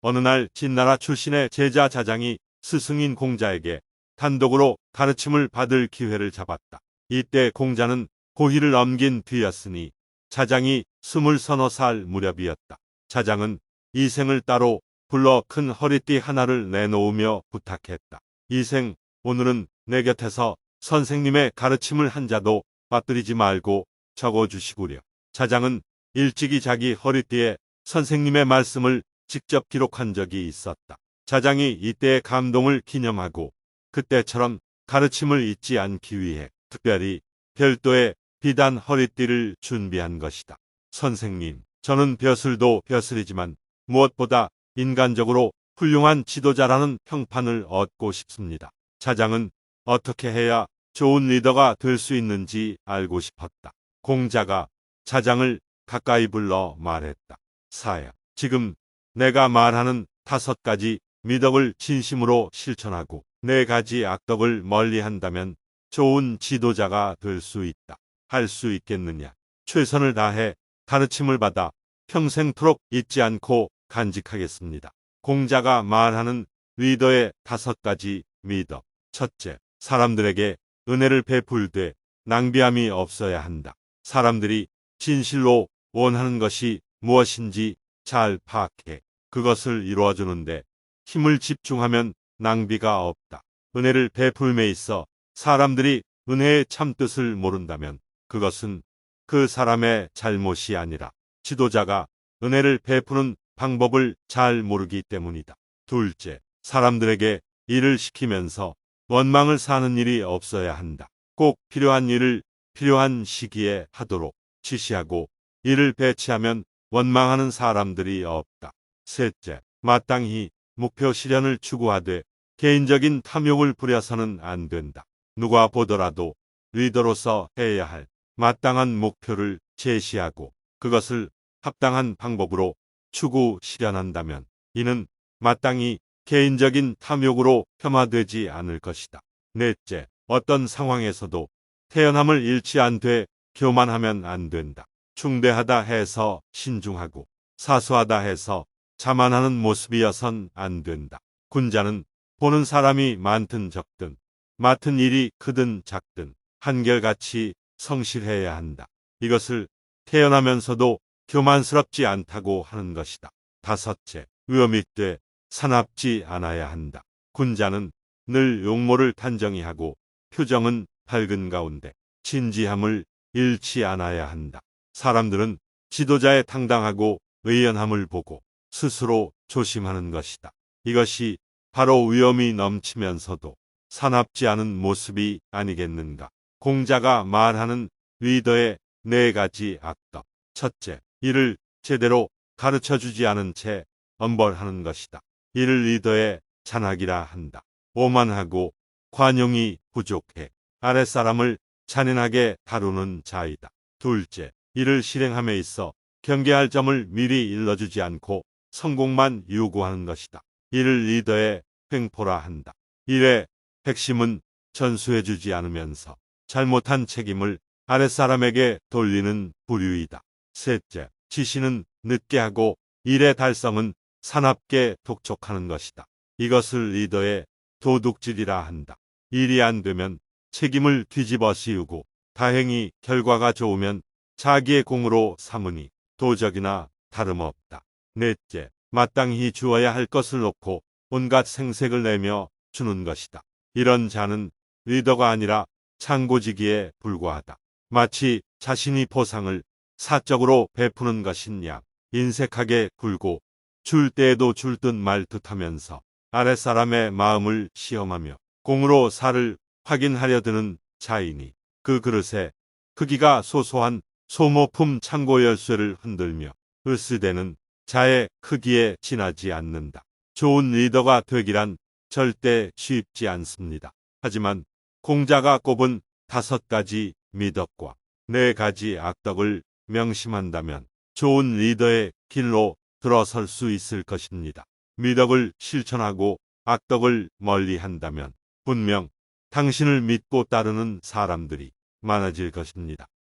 어느 날 진나라 출신의 제자 자장이 스승인 공자에게 단독으로 가르침을 받을 기회를 잡았다. 이때 공자는 고희를 넘긴 뒤였으니 자장이 20서너 살 무렵이었다. 자장은 이생을 따로 불러 큰 허리띠 하나를 내놓으며 부탁했다. 이생, 오늘은 내 곁에서 선생님의 가르침을 한 자도 빠뜨리지 말고 적어주시구려. 자장은 일찍이 자기 허리띠에 선생님의 말씀을 직접 기록한 적이 있었다. 자장이 이때의 감동을 기념하고 그때처럼 가르침을 잊지 않기 위해 특별히 별도의 비단 허리띠를 준비한 것이다. 선생님, 저는 벼슬도 벼슬이지만 무엇보다 인간적으로 훌륭한 지도자라는 평판을 얻고 싶습니다. 자장은 어떻게 해야 좋은 리더가 될 수 있는지 알고 싶었다. 공자가 자장을 가까이 불러 말했다. 사야, 지금 내가 말하는 5가지 미덕을 진심으로 실천하고 4가지 악덕을 멀리한다면 좋은 지도자가 될 수 있다. 할 수 있겠느냐? 최선을 다해 가르침을 받아 평생토록 잊지 않고 간직하겠습니다. 공자가 말하는 리더의 5가지 미덕. 첫째, 사람들에게 은혜를 베풀되 낭비함이 없어야 한다. 사람들이 진실로 원하는 것이 무엇인지 잘 파악해 그것을 이루어주는데 힘을 집중하면 낭비가 없다. 은혜를 베풀매 있어 사람들이 은혜의 참뜻을 모른다면 그것은 그 사람의 잘못이 아니라 지도자가 은혜를 베푸는 방법을 잘 모르기 때문이다. 둘째, 사람들에게 일을 시키면서 원망을 사는 일이 없어야 한다. 꼭 필요한 일을 필요한 시기에 하도록 지시하고 일을 배치하면 원망하는 사람들이 없다. 셋째, 마땅히 목표 실현을 추구하되 개인적인 탐욕을 부려서는 안 된다. 누가 보더라도 리더로서 해야 할 마땅한 목표를 제시하고 그것을 합당한 방법으로 추구 실현한다면 이는 마땅히 개인적인 탐욕으로 폄하되지 않을 것이다. 넷째, 어떤 상황에서도 태연함을 잃지 않되 교만하면 안 된다. 중대하다 해서 신중하고 사소하다 해서 자만하는 모습이어선 안 된다. 군자는 보는 사람이 많든 적든 맡은 일이 크든 작든 한결같이 성실해야 한다. 이것을 태연하면서도 교만스럽지 않다고 하는 것이다. 다섯째, 위험있되 사납지 않아야 한다. 군자는 늘 용모를 단정히 하고 표정은 밝은 가운데 진지함을 잃지 않아야 한다. 사람들은 지도자의 당당하고 의연함을 보고 스스로 조심하는 것이다. 이것이 바로 위험이 넘치면서도 사납지 않은 모습이 아니겠는가. 공자가 말하는 리더의 4가지 악덕. 첫째, 이를 제대로 가르쳐주지 않은 채 엄벌하는 것이다. 이를 리더의 잔악이라 한다. 오만하고 관용이 부족해 아랫사람을 잔인하게 다루는 자이다. 둘째, 이를 실행함에 있어 경계할 점을 미리 일러주지 않고 성공만 요구하는 것이다. 이를 리더의 횡포라 한다. 일의 핵심은 전수해주지 않으면서 잘못한 책임을 아랫사람에게 돌리는 부류이다. 셋째, 지시는 늦게 하고 일의 달성은 사납게 독촉하는 것이다. 이것을 리더의 도둑질이라 한다. 일이 안 되면 책임을 뒤집어 씌우고 다행히 결과가 좋으면 자기의 공으로 삼으니 도적이나 다름없다. 넷째, 마땅히 주어야 할 것을 놓고 온갖 생색을 내며 주는 것이다. 이런 자는 리더가 아니라 창고지기에 불과하다. 마치 자신이 보상을 사적으로 베푸는 것인 양 인색하게 굴고 줄 때에도 줄 듯 말 듯하면서 아랫사람의 마음을 시험하며 공으로 살을 확인하려 드는 자이니 그 그릇에 크기가 소소한 소모품 창고 열쇠를 흔들며 으스대는 자의 크기에 지나지 않는다. 좋은 리더가 되기란 절대 쉽지 않습니다. 하지만 공자가 꼽은 5가지 미덕과 4가지 악덕을 명심한다면 좋은 리더의 길로 들어설 수 있을 것입니다. 미덕을 실천하고 악덕을 멀리한다면 분명 당신을 믿고 따르는 사람들이 많아질 것입니다.